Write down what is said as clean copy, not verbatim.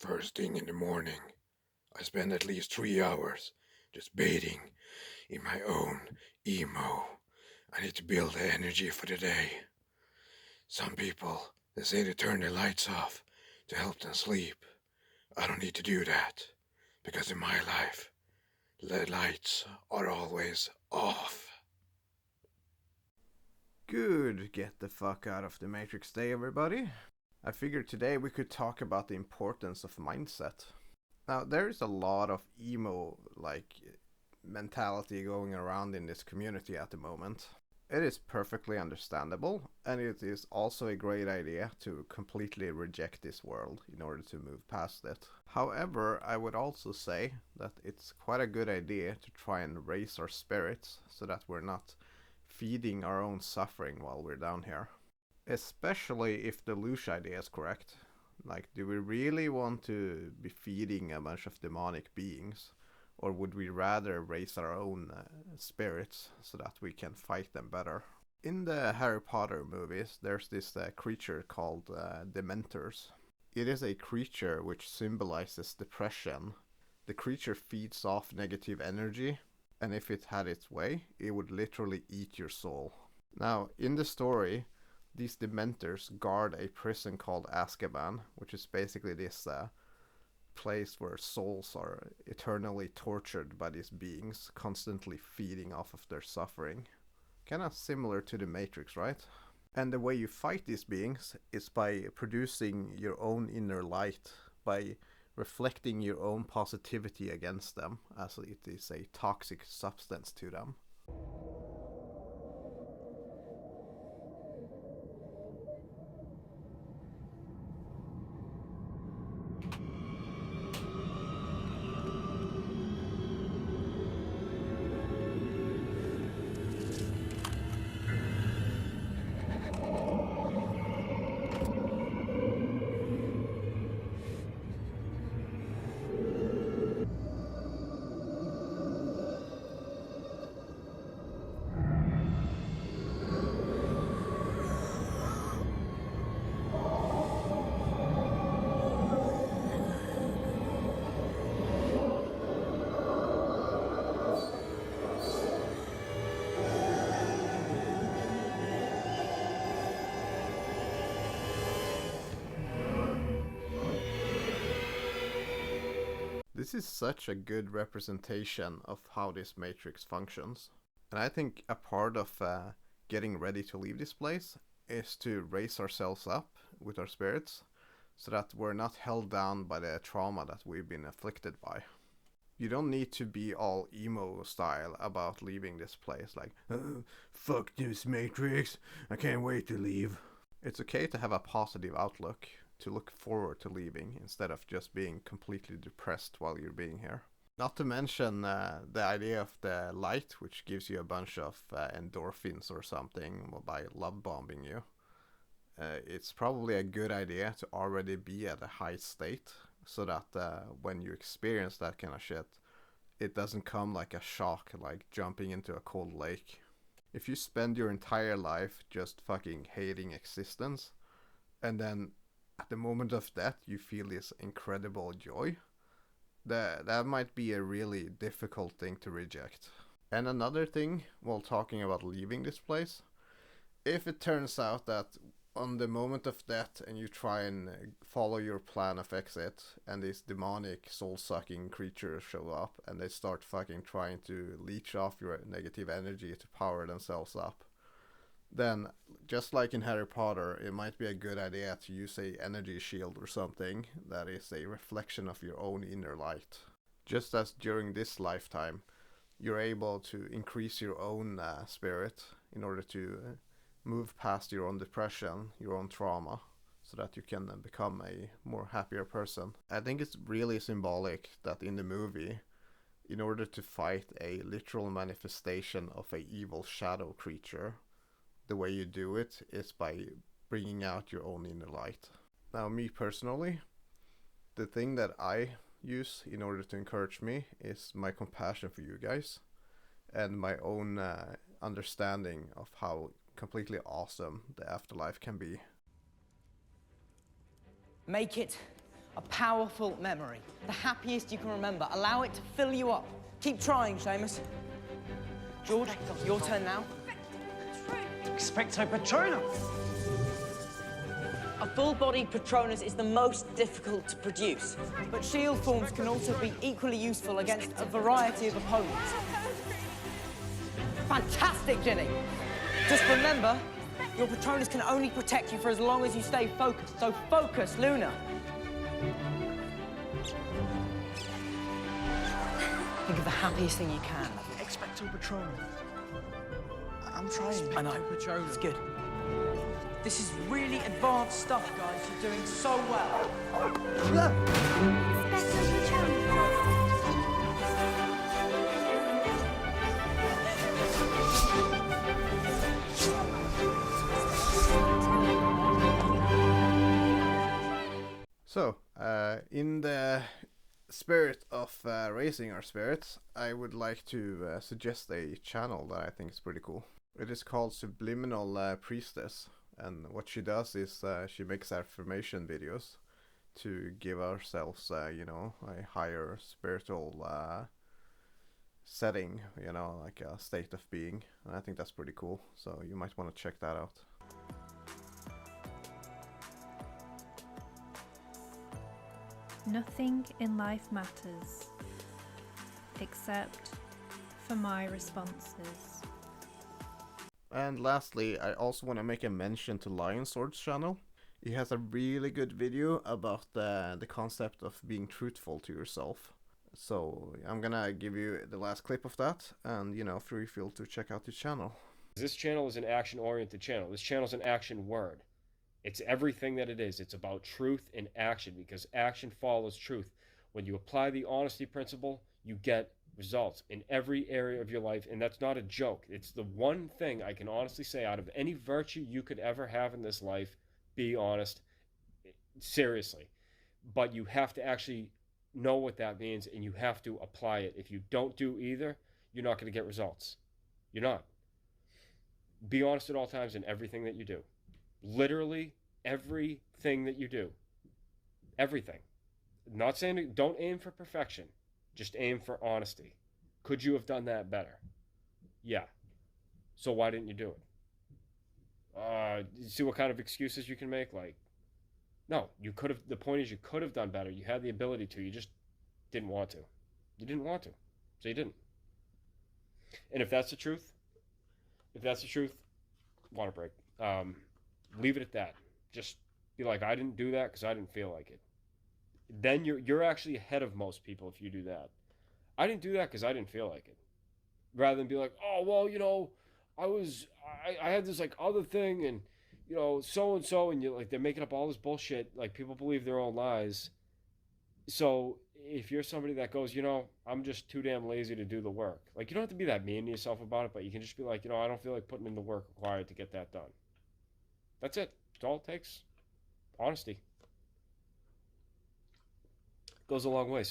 First thing in the morning, I spend at least 3 hours just bathing in my own emo. I need to build the energy for the day. Some people, they say to turn their lights off to help them sleep. I don't need to do that, because in my life, the lights are always off. Good, get the fuck out of the Matrix day, everybody. I figured today we could talk about the importance of mindset. Now, there is a lot of emo mentality going around in this community at the moment. It is perfectly understandable, and it is also a great idea to completely reject this world in order to move past it. However, I would also say that it's quite a good idea to try and raise our spirits so that we're not feeding our own suffering while we're down here. Especially if the Lush idea is correct. Like, do we really want to be feeding a bunch of demonic beings? Or would we rather raise our own spirits so that we can fight them better? In the Harry Potter movies, there's this creature called Dementors. It is a creature which symbolizes depression. The creature feeds off negative energy, and if it had its way, it would literally eat your soul. Now, in the story, these Dementors guard a prison called Azkaban, which is basically this place where souls are eternally tortured by these beings, constantly feeding off of their suffering. Kinda similar to the Matrix, right? And the way you fight these beings is by producing your own inner light, by reflecting your own positivity against them, as it is a toxic substance to them. This is such a good representation of how this matrix functions. And I think a part of getting ready to leave this place is to raise ourselves up with our spirits so that we're not held down by the trauma that we've been afflicted by. You don't need to be all emo style about leaving this place, like, fuck this matrix, I can't wait to leave. It's okay to have a positive outlook, to look forward to leaving instead of just being completely depressed while you're being here. Not to mention the idea of the light, which gives you a bunch of endorphins or something by love bombing you. It's probably a good idea to already be at a high state so that when you experience that kind of shit, it doesn't come like a shock, like jumping into a cold lake. If you spend your entire life just fucking hating existence, and then at the moment of death you feel this incredible joy, that might be a really difficult thing to reject. And another thing, while talking about leaving this place, if it turns out that on the moment of death and you try and follow your plan of exit and these demonic soul-sucking creatures show up and they start fucking trying to leech off your negative energy to power themselves up, then just like in Harry Potter, it might be a good idea to use a energy shield or something that is a reflection of your own inner light. Just as during this lifetime, you're able to increase your own spirit in order to move past your own depression, your own trauma, so that you can become a more happier person. I think it's really symbolic that in the movie, in order to fight a literal manifestation of a evil shadow creature, the way you do it is by bringing out your own inner light. Now, me personally, the thing that I use in order to encourage me is my compassion for you guys and my own understanding of how completely awesome the afterlife can be. Make it A powerful memory. The happiest you can remember. Allow it to fill you up. Keep trying, Seamus. George, your turn now. Expecto Patronum! A full-bodied Patronus is the most difficult to produce, but shield forms can also be equally useful against a variety of opponents. Fantastic, Ginny! Just remember, your Patronus can only protect you for as long as you stay focused, so focus, Luna! Think of the happiest thing you can. Expecto Patronum. I'm trying. I know, Patronus. It's good. This is really advanced stuff, guys. You're doing so well. So, in the spirit of raising our spirits, I would like to suggest a channel that I think is pretty cool. It is called Subliminal Priestess, and what she does is she makes affirmation videos to give ourselves, you know, a higher spiritual setting, you know, like a state of being, and I think that's pretty cool, so you might want to check that out. Nothing in life matters except for my responses. And lastly, I also want to make a mention to Lion Sword's channel. He has a really good video about the concept of being truthful to yourself. So I'm gonna give you the last clip of that, and you know, free feel to check out his channel. This channel is an action-oriented channel. This channel is an action word. It's everything that it is. It's about truth and action, because action follows truth. When you apply the honesty principle, you get results in every area of your life, and that's not a joke. It's the one thing I can honestly say out of any virtue you could ever have in this life: be honest. Seriously. But you have to actually know what that means, and you have to apply it. If you don't do either, you're not going to get results. You're not. Be honest at all times in everything that you do. Literally everything that you do. Everything. Not saying don't aim for perfection. Just aim for honesty. Could you have done that better? Yeah. So why didn't you do it? See what kind of excuses you can make? Like, no, you could have. The point is, you could have done better. You had the ability to. You just didn't want to. You didn't want to. So you didn't. And if that's the truth, water break. Leave it at that. Just be like, I didn't do that because I didn't feel like it. Then you're actually ahead of most people if you do that. I didn't do that because I didn't feel like it. Rather than be like, oh, well, you know, I had this like other thing, and you know, so and so, and you like, they're making up all this bullshit. Like, people believe their own lies. So if you're somebody that goes, you know, I'm just too damn lazy to do the work. Like, you don't have to be that mean to yourself about it, but you can just be like, you know, I don't feel like putting in the work required to get that done. That's it. That's all it takes. Honesty. Goes a long way. So